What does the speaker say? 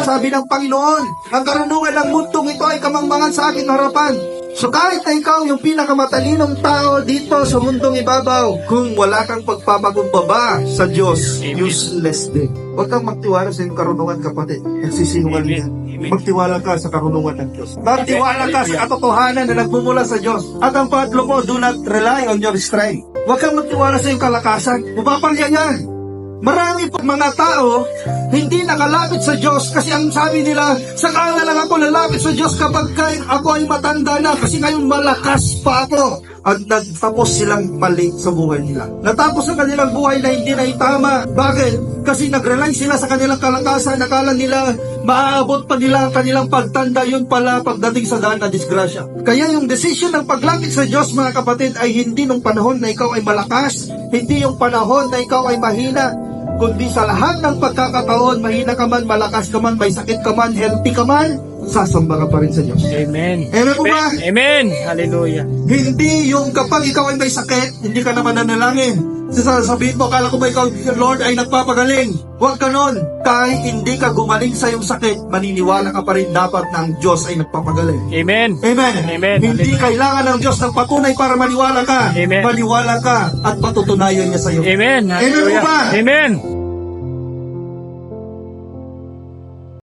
Sabi ng Panginoon, ang karunungan ng mundong ito ay kamangmangan sa aking harapan. So kahit na ikaw yung pinakamatalinong tao dito sa mundong ibabaw, kung wala kang pagpapagumbaba sa Diyos, useless din. Huwag kang magtiwala sa iyong karunungan, kapatid. Nagsisinungaling yan. Magtiwala ka sa karunungan ng Diyos. Magtiwala ka sa katotohanan na nagmumula sa Diyos. At ang pangatlo mo, do not rely on your strength. Huwag kang magtiwala sa iyong kalakasan. Mapapalya yan. Marami pa mga tao hindi nakalapit sa Diyos kasi ang sabi nila, saka na lang ako lalapit sa Diyos kapag ako ay matanda na kasi ngayon malakas pa ako. At nagtapos silang mali sa buhay nila. Natapos ang kanilang buhay na hindi na itama. Bakit? Kasi nag-rely sila sa kanilang kalakasan. Nakala nila maaabot pa nila ang kanilang pagtanda. Yun pala pagdating sa daan na disgrasya. Kaya yung decision ng paglapit sa Diyos, mga kapatid, ay hindi nung panahon na ikaw ay malakas. Hindi yung panahon na ikaw ay mahina. Kundi sa lahat ng pagkakataon, mahina ka man, malakas ka man, may sakit ka man, healthy ka man, sasamba ka pa rin sa Diyos. Amen. Amen po ba? Amen. Hallelujah. Hindi yung kapag ikaw ay may sakit, hindi ka naman nanalangin. Sasabihin mo, akala ko ba ikaw, Lord, ay nagpapagaling. Huwag ka nun. Kahit hindi ka gumaling sa iyong sakit, maniniwala ka pa rin dapat na ang Diyos ay nagpapagaling. Amen. Amen. Amen. Hindi kailangan ng Diyos ng patunay para maniwala ka. Amen. Maniwala ka at patutunayan niya sa iyo. Amen. Amen po ba? Amen.